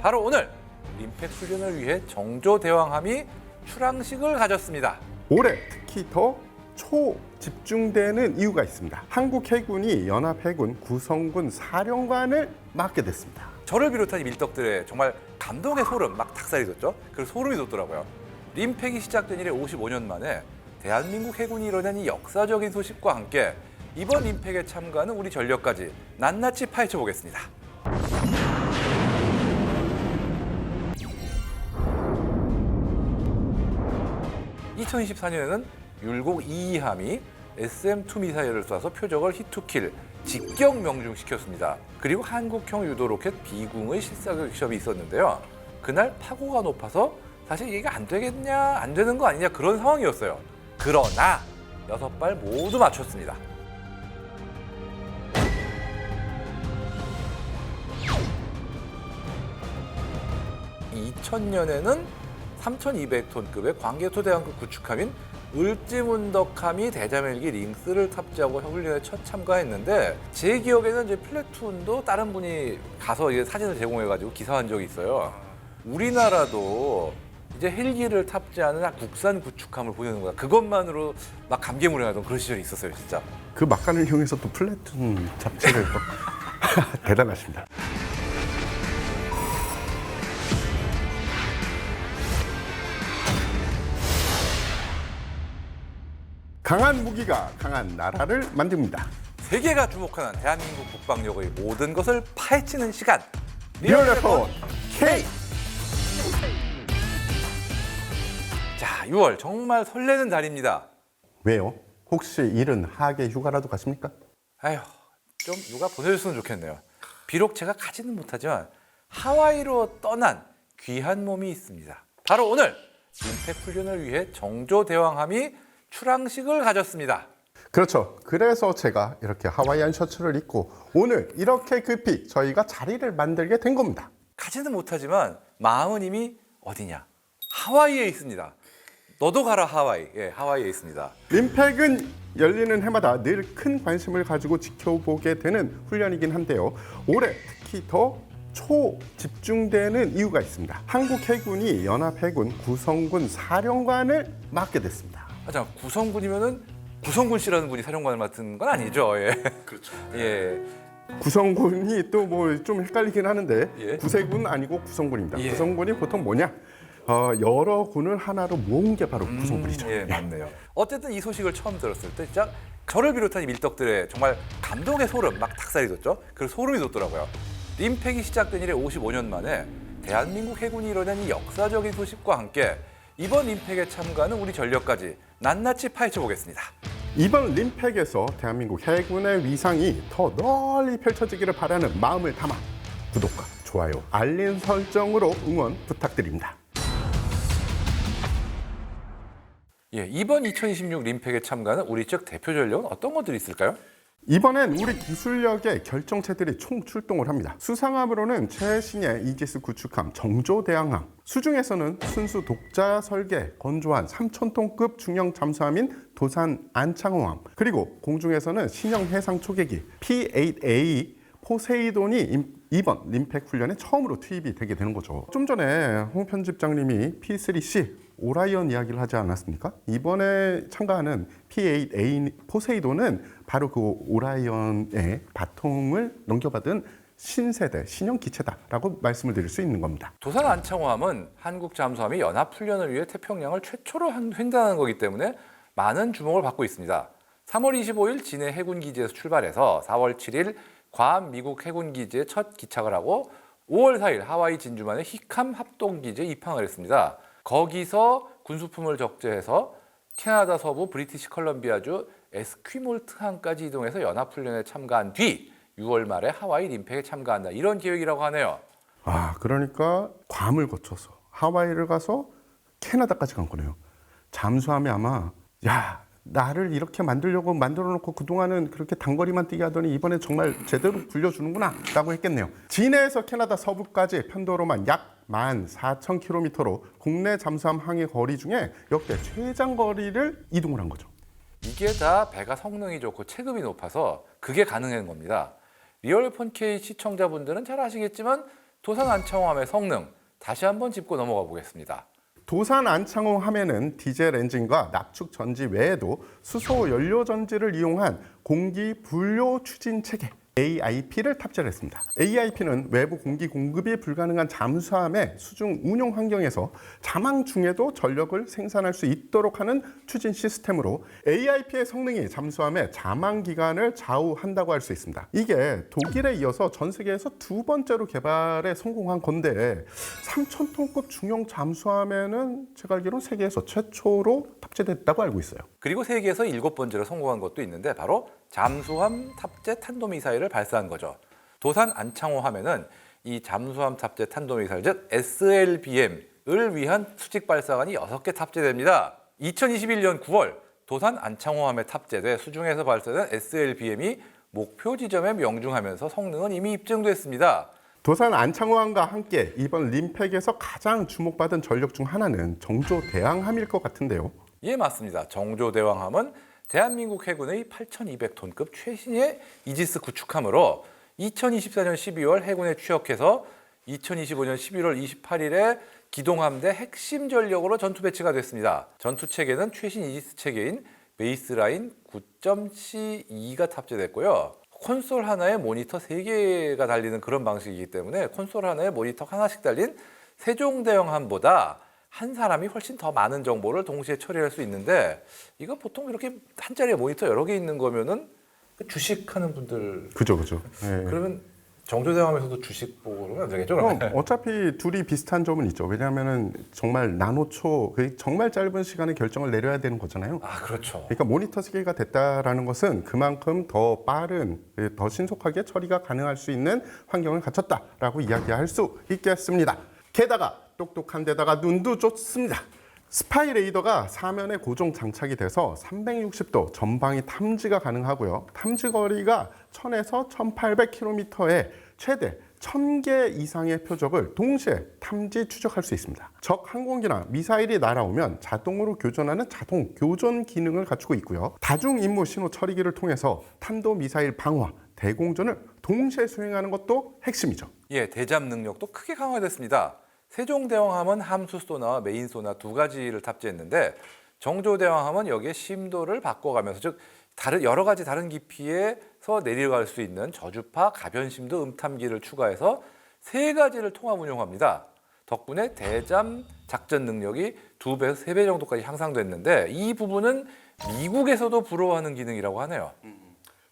바로 오늘 임팩 훈련을 위해 정조대왕함이 출항식을 가졌습니다. 올해 특히 더 초집중되는 이유가 있습니다. 한국 해군이 연합해군 구성군 사령관을 맡게 됐습니다. 저를 비롯한 이 밀떡들의 정말 감동의 소름 막 닭살이 돋죠. 그래서 소름이 돋더라고요. 림팩이 시작된 이래 55년 만에 대한민국 해군이 이뤄낸 이 역사적인 소식과 함께 이번 림팩에 참가하는 우리 전력까지 낱낱이 파헤쳐 보겠습니다. (2024년에는) 율곡 2함이 SM-2 미사일을 쏴서 표적을 히트킬, 직격 명중시켰습니다. 그리고 한국형 유도 로켓 비궁의 실사격 시험이 있었는데요. 그날 파고가 높아서 사실 이게 안 되겠냐, 안 되는 거 아니냐 그런 상황이었어요. 그러나 6발 모두 맞췄습니다. (2000년에는) 3,200톤급의 광개토대왕급 구축함인 을지문덕함이 대자멜기 링스를 탑재하고 훈련에 첫 참가했는데, 제 기억에는 이제 플래툰도 다른 분이 가서 이제 사진을 제공해가지고 기사한 적이 있어요. 우리나라도 이제 헬기를 탑재하는 국산 구축함을 보내는 거야. 그것만으로 막 감개무량하던 그런 시절이 있었어요, 진짜. 그 막간을 이용해서 또 플래툰 잡지를 대단하십니다. 강한 무기가 강한 나라를 만듭니다. 세계가 주목하는 대한민국 국방력의 모든 것을 파헤치는 시간. 리얼레폰 K. 자, 6월 정말 설레는 달입니다. 왜요? 혹시 일은 하계 휴가라도 가십니까? 아휴, 좀 누가 보내줬으면 좋겠네요. 비록 제가 가지는 못하지만 하와이로 떠난 귀한 몸이 있습니다. 바로 오늘 임팩 훈련을 위해 정조대왕함이 출항식을 가졌습니다. 그렇죠. 그래서 제가 이렇게 하와이안 셔츠를 입고 오늘 이렇게 급히 저희가 자리를 만들게 된 겁니다. 가지는 못하지만 마음은 이미 어디냐? 하와이에 있습니다. 너도 가라 하와이. 예, 하와이에 있습니다. 림팩은 열리는 해마다 늘 큰 관심을 가지고 지켜보게 되는 훈련이긴 한데요. 올해 특히 더 초집중되는 이유가 있습니다. 한국 해군이 연합해군 구성군 사령관을 맡게 됐습니다. 아, 잠깐, 구성군이면은 구성군 씨라는 분이 사령관을 맡은 건 아니죠? 예. 그렇죠. 예. 구성군이 또 뭐 좀 헷갈리긴 하는데 예. 구세군 아니고 구성군입니다. 예. 구성군이 보통 뭐냐? 여러 군을 하나로 모은 게 바로 구성군이죠. 예, 맞네요. 어쨌든 이 소식을 처음 들었을 때 진짜 저를 비롯한 이 밀떡들의 정말 감동의 소름 막 닭살이 돋죠. 그래서 소름이 돋더라고요. 림팩이 시작된 이래 55년 만에 대한민국 해군이 이뤄낸 이 역사적인 소식과 함께 이번 림팩에 참가하는 우리 전력까지 낱낱이 파헤쳐 보겠습니다. 이번 림팩에서 대한민국 해군의 위상이 더 널리 펼쳐지기를 바라는 마음을 담아 구독과 좋아요, 알림 설정으로 응원 부탁드립니다. 예, 이번 2026 림팩에 참가하는 우리 쪽 대표 전력은 어떤 것들이 있을까요? 이번엔 우리 기술력의 결정체들이 총 출동을 합니다. 수상함으로는 최신의 이지스 구축함 정조대왕함, 수중에서는 순수 독자 설계 건조한 3,000톤급 중형 잠수함인 도산 안창호함, 그리고 공중에서는 신형 해상 초계기 P-8A 포세이돈이 이번 림팩 훈련에 처음으로 투입이 되게 되는 거죠. 좀 전에 홍 편집장님이 P-3C 오라이언 이야기를 하지 않았습니까? 이번에 참가하는 P-8A 포세이돈은 바로 그 오라이언의 바통을 넘겨받은 신세대 신형 기체다라고 말씀을 드릴 수 있는 겁니다. 도산 안창호함은 한국 잠수함이 연합 훈련을 위해 태평양을 최초로 횡단하는 거기 때문에 많은 주목을 받고 있습니다. 3월 25일 진해 해군기지에서 출발해서 4월 7일 괌 미국 해군기지에 첫 기착을 하고 5월 4일 하와이 진주만의 히캄 합동기지에 입항을 했습니다. 거기서 군수품을 적재해서 캐나다 서부 브리티시 컬럼비아주 에스퀴몰트항까지 이동해서 연합훈련에 참가한 뒤 6월 말에 하와이 림팩에 참가한다. 이런 계획이라고 하네요. 그러니까 괌을 거쳐서 하와이를 가서 캐나다까지 간 거네요. 잠수함이 아마 나를 이렇게 만들려고 만들어 놓고 그동안은 그렇게 단거리만 뛰게 하더니 이번에 정말 제대로 굴려주는구나 라고 했겠네요. 진해에서 캐나다 서부까지 편도로만 약 14,000km로 국내 잠수함 항해 거리 중에 역대 최장거리를 이동을 한 거죠. 이게 다 배가 성능이 좋고 체급이 높아서 그게 가능한 겁니다. 리얼폰 K 시청자분들은 잘 아시겠지만 도산 안창호함의 성능 다시 한번 짚고 넘어가 보겠습니다. 도산 안창호 함에는 디젤 엔진과 납축 전지 외에도 수소 연료 전지를 이용한 공기 분료 추진 체계 AIP를 탑재를 했습니다. AIP는 외부 공기 공급이 불가능한 잠수함의 수중 운용 환경에서 자망 중에도 전력을 생산할 수 있도록 하는 추진 시스템으로 AIP의 성능이 잠수함의 자망 기간을 좌우한다고 할 수 있습니다. 이게 독일에 이어서 전 세계에서 두 번째로 개발에 성공한 건데 3,000톤급 중형 잠수함에는 제가 알기로는 세계에서 최초로 탑재됐다고 알고 있어요. 그리고 세계에서 7번째로 성공한 것도 있는데 바로 잠수함 탑재 탄도미사일을 발사한 거죠. 도산 안창호함에는 이 잠수함 탑재 탄도미사일 즉 SLBM을 위한 수직 발사관이 6개 탑재됩니다. 2021년 9월 도산 안창호함에 탑재돼 수중에서 발사된 SLBM이 목표 지점에 명중하면서 성능은 이미 입증됐습니다. 도산 안창호함과 함께 이번 림팩에서 가장 주목받은 전력 중 하나는 정조대왕함일 것 같은데요. 예, 맞습니다. 정조대왕함은 대한민국 해군의 8,200톤급 최신의 이지스 구축함으로 2024년 12월 해군에 취역해서 2025년 11월 28일에 기동함대 핵심 전력으로 전투 배치가 됐습니다. 전투 체계는 최신 이지스 체계인 베이스라인 9.C2가 탑재됐고요. 콘솔 하나에 모니터 3개가 달리는 그런 방식이기 때문에 콘솔 하나에 모니터 하나씩 달린 세종대왕함보다 한 사람이 훨씬 더 많은 정보를 동시에 처리할 수 있는데 이거 보통 이렇게 한 자리에 모니터 여러 개 있는 거면은 주식하는 분들 그죠. 네. 그러면 정조대왕함에서도 주식 보고 그러면 안 되겠죠? 그럼 그러면? 어차피 둘이 비슷한 점은 있죠. 왜냐하면은 정말 나노초, 정말 짧은 시간에 결정을 내려야 되는 거잖아요. 아, 그렇죠. 그러니까 모니터 시계가 됐다라는 것은 그만큼 더 빠른, 더 신속하게 처리가 가능할 수 있는 환경을 갖췄다라고 이야기할 수 있겠습니다. 게다가 똑똑한 데다가 눈도 좋습니다. 스파이 레이더가 사면에 고정 장착이 돼서 360도 전방위 탐지가 가능하고요. 탐지 거리가 1000에서 1800km의 최대 1000개 이상의 표적을 동시에 탐지 추적할 수 있습니다. 적 항공기나 미사일이 날아오면 자동으로 교전하는 자동 교전 기능을 갖추고 있고요. 다중 임무 신호 처리기를 통해서 탄도 미사일 방어와 대공전을 동시에 수행하는 것도 핵심이죠. 예, 대잠 능력도 크게 강화됐습니다. 세종대왕함은 함수 소나와 메인 소나 두 가지를 탑재했는데 정조대왕함은 여기에 심도를 바꿔가면서 즉 여러 가지 다른 깊이에서 내려갈 수 있는 저주파, 가변심도 음탐기를 추가해서 3가지를 통합 운용합니다. 덕분에 대잠 작전 능력이 2배에서 3배 정도까지 향상됐는데 이 부분은 미국에서도 부러워하는 기능이라고 하네요.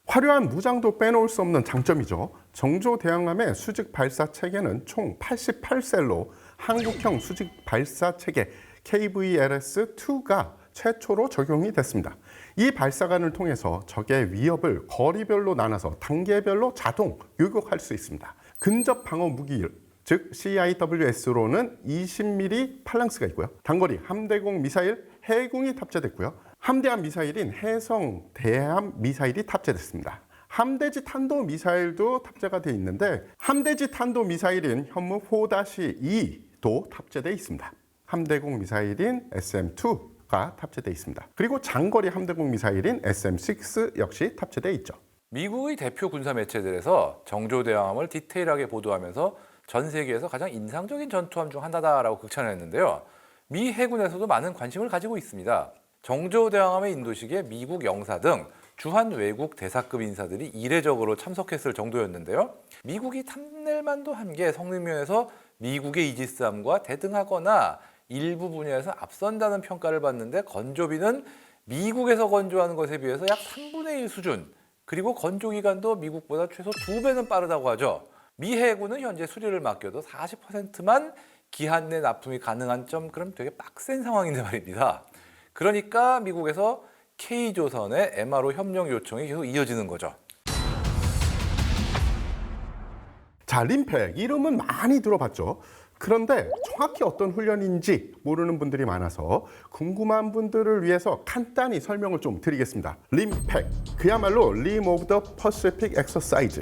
화려한 무장도 빼놓을 수 없는 장점이죠. 정조대왕함의 수직 발사 체계는 총 88셀로 한국형 수직 발사 체계 KVLS-2가 최초로 적용이 됐습니다. 이 발사관을 통해서 적의 위협을 거리별로 나눠서 단계별로 자동 요격할 수 있습니다. 근접 방어 무기 즉 CIWS로는 20mm 팔랑스가 있고요. 단거리 함대공 미사일 해궁이 탑재됐고요. 함대함 미사일인 해성 대함 미사일이 탑재됐습니다. 함대지 탄도 미사일도 탑재가 되어 있는데 함대지 탄도 미사일인 현무 4-2도 탑재되어 있습니다. 함대공 미사일인 SM-2가 탑재되어 있습니다. 그리고 장거리 함대공 미사일인 SM-6 역시 탑재되어 있죠. 미국의 대표 군사 매체들에서 정조대왕함을 디테일하게 보도하면서 전 세계에서 가장 인상적인 전투함 중 하나다라고 극찬을 했는데요. 미 해군에서도 많은 관심을 가지고 있습니다. 정조대왕함의 인도식에 미국 영사 등 주한 외국 대사급 인사들이 이례적으로 참석했을 정도였는데요. 미국이 탐낼만도 한 게 성능 면에서 미국의 이지스함과 대등하거나 일부 분야에서 앞선다는 평가를 받는데 건조비는 미국에서 건조하는 것에 비해서 약 3분의 1 수준, 그리고 건조 기간도 미국보다 최소 2배는 빠르다고 하죠. 미 해군은 현재 수리를 맡겨도 40%만 기한 내 납품이 가능한 점, 그럼 되게 빡센 상황인데 말입니다. 그러니까 미국에서 K조선의 MRO 협력 요청이 계속 이어지는 거죠. 자, 림팩 이름은 많이 들어봤죠. 그런데 정확히 어떤 훈련인지 모르는 분들이 많아서 궁금한 분들을 위해서 간단히 설명을 좀 드리겠습니다. 림팩, 그야말로 림 오브 더 퍼시픽 엑서사이즈.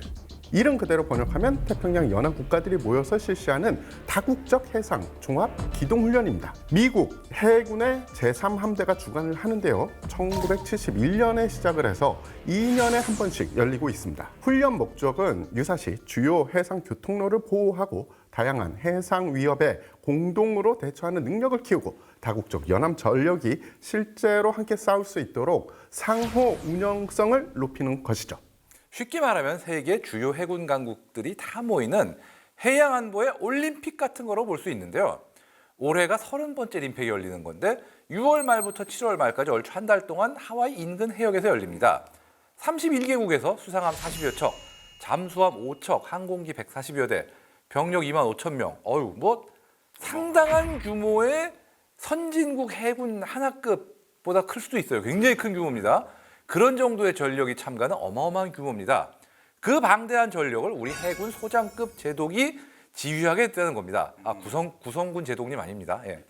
이름 그대로 번역하면 태평양 연합 국가들이 모여서 실시하는 다국적 해상 종합 기동 훈련입니다. 미국 해군의 제3함대가 주관을 하는데요. 1971년에 시작을 해서 2년에 한 번씩 열리고 있습니다. 훈련 목적은 유사시 주요 해상 교통로를 보호하고 다양한 해상 위협에 공동으로 대처하는 능력을 키우고 다국적 연합 전력이 실제로 함께 싸울 수 있도록 상호 운영성을 높이는 것이죠. 쉽게 말하면 세계 주요 해군 강국들이 다 모이는 해양 안보의 올림픽 같은 거로 볼 수 있는데요. 올해가 30번째 림팩이 열리는 건데 6월 말부터 7월 말까지 얼추 한 달 동안 하와이 인근 해역에서 열립니다. 31개국에서 수상함 40여 척, 잠수함 5척, 항공기 140여 대, 병력 2만 5천 명. 상당한 규모의 선진국 해군 하나급보다 클 수도 있어요. 굉장히 큰 규모입니다. 그런 정도의 전력이 참가하는 어마어마한 규모입니다. 그 방대한 전력을 우리 해군 소장급 제독이 지휘하게 됐다는 겁니다. 구성군 제독님 아닙니다. 예.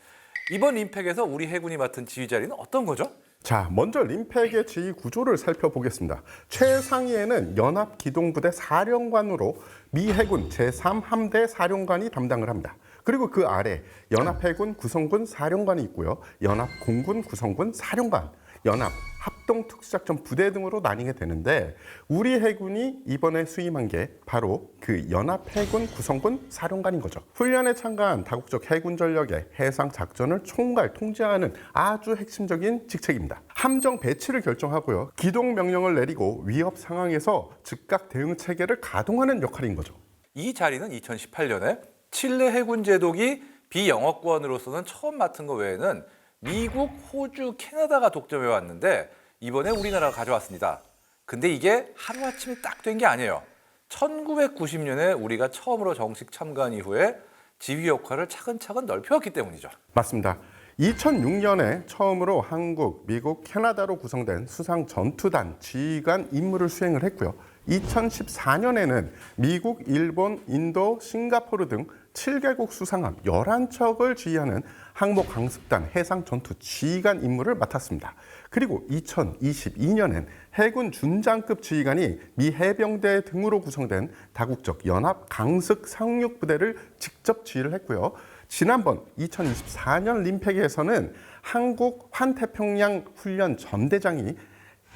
이번 림팩에서 우리 해군이 맡은 지휘 자리는 어떤 거죠? 자, 먼저 림팩의 지휘 구조를 살펴보겠습니다. 최상위에는 연합기동부대 사령관으로 미 해군 제3함대 사령관이 담당을 합니다. 그리고 그 아래 연합해군 구성군 사령관이 있고요. 연합공군 구성군 사령관, 연합 합동특수작전 부대 등으로 나뉘게 되는데 우리 해군이 이번에 수임한 게 바로 그 연합해군 구성군 사령관인 거죠. 훈련에 참가한 다국적 해군 전력의 해상 작전을 총괄 통제하는 아주 핵심적인 직책입니다. 함정 배치를 결정하고요. 기동 명령을 내리고 위협 상황에서 즉각 대응 체계를 가동하는 역할인 거죠. 이 자리는 2018년에 칠레 해군 제독이 비영어권으로서는 처음 맡은 것 외에는 미국, 호주, 캐나다가 독점해 왔는데 이번에 우리나라가 가져왔습니다. 근데 이게 하루아침에 딱 된 게 아니에요. 1990년에 우리가 처음으로 정식 참가한 이후에 지휘 역할을 차근차근 넓혀왔기 때문이죠. 맞습니다. 2006년에 처음으로 한국, 미국, 캐나다로 구성된 수상 전투단 지휘관 임무를 수행을 했고요. 2014년에는 미국, 일본, 인도, 싱가포르 등 7개국 수상함 11척을 지휘하는 항모강습단 해상전투 지휘관 임무를 맡았습니다. 그리고 2022년엔 해군 준장급 지휘관이 미 해병대 등으로 구성된 다국적 연합 강습 상륙부대를 직접 지휘를 했고요. 지난번 2024년 림팩에서는 한국 환태평양 훈련 전대장이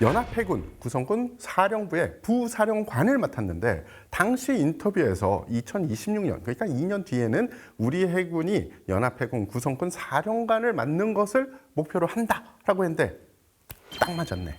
연합해군 구성군 사령부의 부사령관을 맡았는데 당시 인터뷰에서 2026년 그러니까 2년 뒤에는 우리 해군이 연합해군 구성군 사령관을 맡는 것을 목표로 한다라고 했는데 딱 맞았네.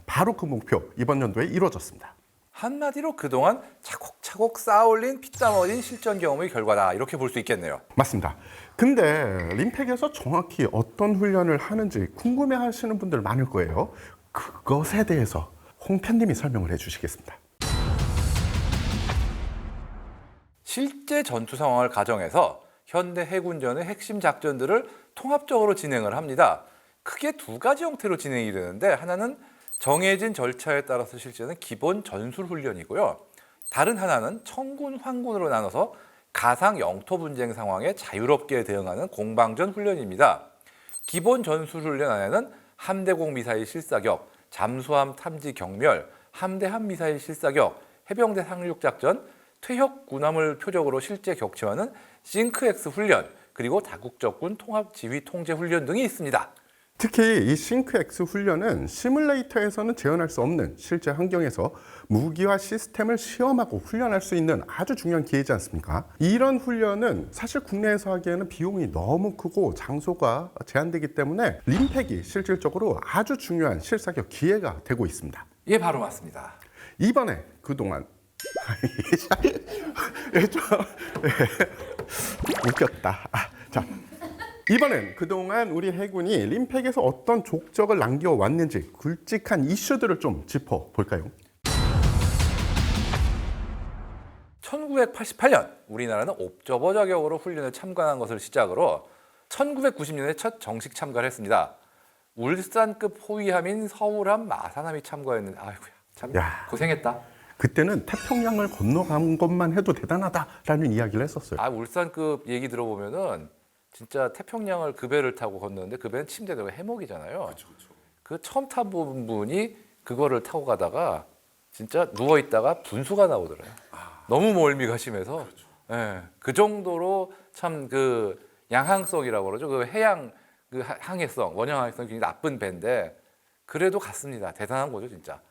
바로 그 목표 이번 연도에 이루어졌습니다. 한마디로 그동안 차곡차곡 쌓아올린 피땀 어린 실전 경험의 결과다 이렇게 볼 수 있겠네요. 맞습니다. 근데 림팩에서 정확히 어떤 훈련을 하는지 궁금해하시는 분들 많을 거예요. 그것에 대해서 홍 편님이 설명을 해주시겠습니다. 실제 전투 상황을 가정해서 현대 해군전의 핵심 작전들을 통합적으로 진행을 합니다. 크게 두 가지 형태로 진행이 되는데 하나는 정해진 절차에 따라서 실시하는 기본 전술 훈련이고요. 다른 하나는 청군, 환군으로 나눠서 가상 영토 분쟁 상황에 자유롭게 대응하는 공방전 훈련입니다. 기본 전술 훈련 안에는 함대공 미사일 실사격, 잠수함 탐지 경멸, 함대함 미사일 실사격, 해병대 상륙작전, 퇴역 군함을 표적으로 실제 격침하는 싱크엑스 훈련, 그리고 다국적군 통합 지휘 통제 훈련 등이 있습니다. 특히 이 싱크엑스 훈련은 시뮬레이터에서는 재현할 수 없는 실제 환경에서 무기와 시스템을 시험하고 훈련할 수 있는 아주 중요한 기회지 않습니까? 이런 훈련은 사실 국내에서 하기에는 비용이 너무 크고 장소가 제한되기 때문에 림팩이 실질적으로 아주 중요한 실사격 기회가 되고 있습니다. 예, 바로 맞습니다. 이번에 그동안 웃겼다. 자. 이번엔 그동안 우리 해군이 림팩에서 어떤 족적을 남겨왔는지 굵직한 이슈들을 좀 짚어볼까요? 1988년 우리나라는 옵저버 자격으로 훈련에 참가한 것을 시작으로 1990년에 첫 정식 참가를 했습니다. 울산급 호위함인 서울함, 마산함이 참가했는데 아이고야 참 고생했다. 그때는 태평양을 건너간 것만 해도 대단하다라는 이야기를 했었어요. 울산급 얘기 들어보면은 진짜 태평양을 그 배를 타고 건너는데 그 배는 침대가 해먹이잖아요. 그 처음 탄 분이 그거를 타고 가다가 진짜 누워 있다가 분수가 나오더라고요. 너무 멀미가 심해서 예, 그 정도로 참 그 양항성이라고 그러죠. 그 해양 그 항해성, 원형 항해성 굉장히 나쁜 배인데 그래도 갔습니다. 대단한 거죠, 진짜.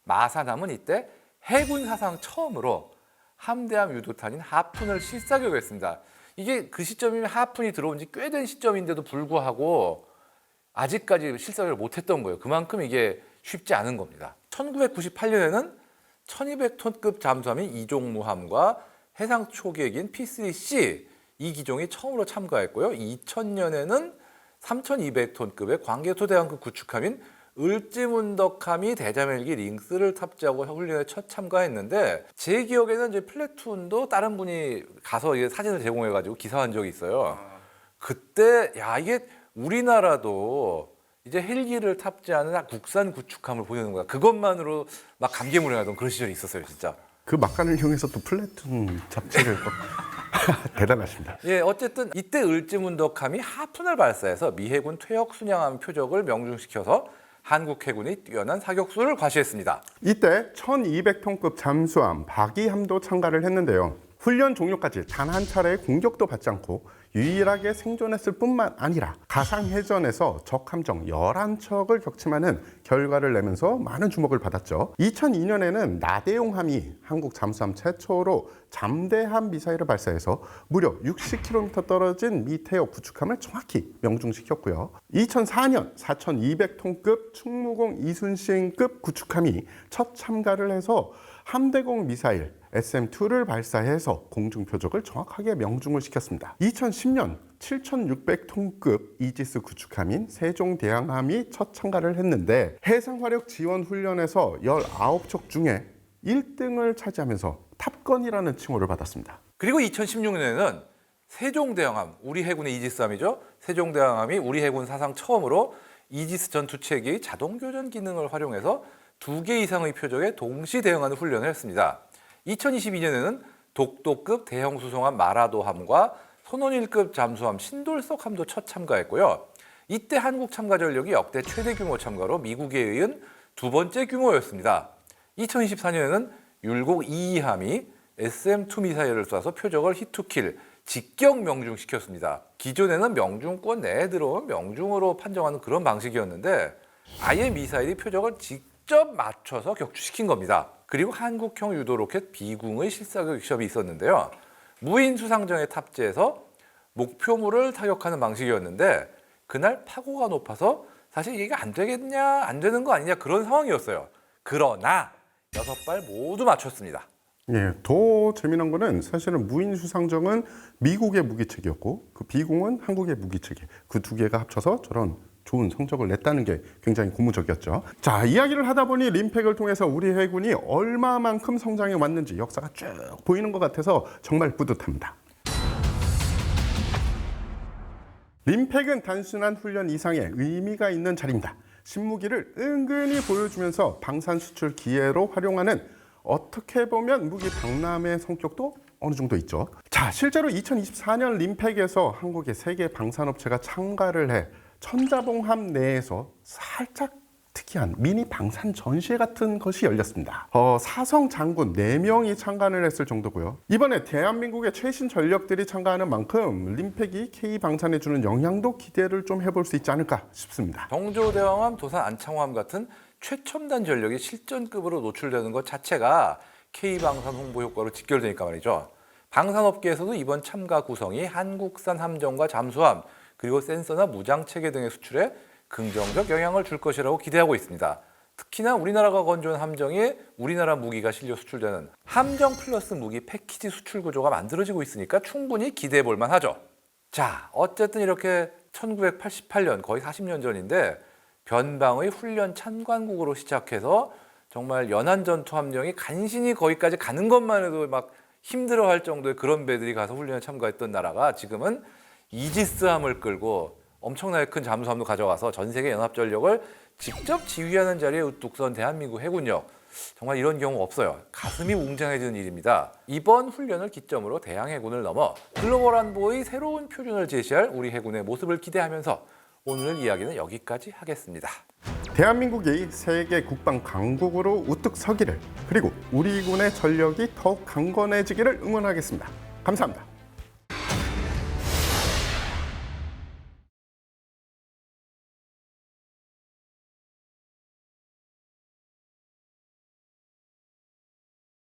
마사남은 이때 해군 사상 처음으로 함대함 유도탄인 하푼을 실사격했습니다. 이게 그 시점이면 하푼이 들어온 지 꽤 된 시점인데도 불구하고 아직까지 실사격을 못했던 거예요. 그만큼 이게 쉽지 않은 겁니다. 1998년에는 1200톤급 잠수함인 이종무함과 해상 초계기인 P3C 이 기종이 처음으로 참가했고요. 2000년에는 3200톤급의 광개토대왕급 구축함인 을지문덕함이 대자멜기 링스를 탑재하고 훈련에 첫 참가했는데 제 기억에는 이제 플래툰도 다른 분이 가서 이게 사진을 제공해가지고 기사한 적이 있어요. 그때 야 이게 우리나라도 이제 헬기를 탑재하는 국산 구축함을 보내는 거야. 그것만으로 막 감개무량하던 그런 시절이 있었어요, 진짜. 그 막간을 이용해서 또 플래툰 잡지를 또 대단하십니다. 예, 어쨌든 이때 을지문덕함이 하푼을 발사해서 미 해군 퇴역 순양함 표적을 명중시켜서 한국 해군이 뛰어난 사격수를 과시했습니다. 이때 1200톤급 잠수함 박이함도 참가를 했는데요. 훈련 종료까지 단 한 차례의 공격도 받지 않고 유일하게 생존했을 뿐만 아니라 가상해전에서 적 함정 11척을 격침하는 결과를 내면서 많은 주목을 받았죠. 2002년에는 나대용함이 한국 잠수함 최초로 잠대함 미사일을 발사해서 무려 60km 떨어진 미 태역 구축함을 정확히 명중시켰고요. 2004년 4200톤급 충무공 이순신급 구축함이 첫 참가를 해서 함대공 미사일 SM-2를 발사해서 공중 표적을 정확하게 명중을 시켰습니다. 2010년 7600톤급 이지스 구축함인 세종대왕함이 첫 참가를 했는데 해상화력 지원 훈련에서 19척 중에 1등을 차지하면서 탑건이라는 칭호를 받았습니다. 그리고 2016년에는 세종대왕함, 우리 해군의 이지스함이죠. 세종대왕함이 우리 해군 사상 처음으로 이지스 전투체계의 자동교전 기능을 활용해서 2개 이상의 표적에 동시 대응하는 훈련을 했습니다. 2022년에는 독도급 대형 수송함 마라도함과 손원일급 잠수함 신돌석함도 첫 참가했고요. 이때 한국 참가 전력이 역대 최대 규모 참가로 미국에 이은 두 번째 규모였습니다. 2024년에는 율곡 2함이 SM-2 미사일을 쏴서 표적을 히트킬, 직격 명중시켰습니다. 기존에는 명중권 내에 들어온 명중으로 판정하는 그런 방식이었는데 아예 미사일이 표적을 직접 맞춰서 격추시킨 겁니다. 그리고 한국형 유도로켓 비궁의 실사격 시험이 있었는데요. 무인 수상정에 탑재해서 목표물을 타격하는 방식이었는데 그날 파고가 높아서 사실 이게 안 되겠냐, 안 되는 거 아니냐 그런 상황이었어요. 그러나 6발 모두 맞췄습니다. 예, 더 재미난 거는 사실은 무인 수상정은 미국의 무기체계였고 그 비공은 한국의 무기체계. 그 두 개가 합쳐서 저런 좋은 성적을 냈다는 게 굉장히 고무적이었죠. 자, 이야기를 하다 보니 림팩을 통해서 우리 해군이 얼마만큼 성장해 왔는지 역사가 쭉 보이는 것 같아서 정말 뿌듯합니다. 림팩은 단순한 훈련 이상의 의미가 있는 자리입니다. 신무기를 은근히 보여주면서 방산 수출 기회로 활용하는 어떻게 보면 무기 박람회 성격도 어느 정도 있죠. 자, 실제로 2024년 림팩에서 한국의 세 개 방산업체가 참가를 해 천자봉함 내에서 살짝 특이한 미니 방산 전시회 같은 것이 열렸습니다. 사성 장군 4명이 참관을 했을 정도고요. 이번에 대한민국의 최신 전력들이 참가하는 만큼 림팩이 K방산에 주는 영향도 기대를 좀 해볼 수 있지 않을까 싶습니다. 경조대왕함, 도산 안창호함 같은 최첨단 전력이 실전급으로 노출되는 것 자체가 K방산 홍보 효과로 직결되니까 말이죠. 방산업계에서도 이번 참가 구성이 한국산 함정과 잠수함, 그리고 센서나 무장체계 등의 수출에 긍정적 영향을 줄 것이라고 기대하고 있습니다. 특히나 우리나라가 건조한 함정에 우리나라 무기가 실려 수출되는 함정 플러스 무기 패키지 수출 구조가 만들어지고 있으니까 충분히 기대해 볼 만하죠. 자, 어쨌든 이렇게 1988년, 거의 40년 전인데 변방의 훈련 참관국으로 시작해서 정말 연안 전투 함정이 간신히 거기까지 가는 것만 해도 막 힘들어할 정도의 그런 배들이 가서 훈련에 참가했던 나라가 지금은 이지스함을 끌고 엄청나게 큰 잠수함도 가져가서 전 세계 연합전력을 직접 지휘하는 자리에 우뚝 선 대한민국 해군력. 정말 이런 경우 없어요. 가슴이 웅장해지는 일입니다. 이번 훈련을 기점으로 대항해군을 넘어 글로벌 안보의 새로운 표준을 제시할 우리 해군의 모습을 기대하면서 오늘 이야기는 여기까지 하겠습니다. 대한민국이 세계 국방 강국으로 우뚝 서기를, 그리고 우리 군의 전력이 더욱 강건해지기를 응원하겠습니다. 감사합니다.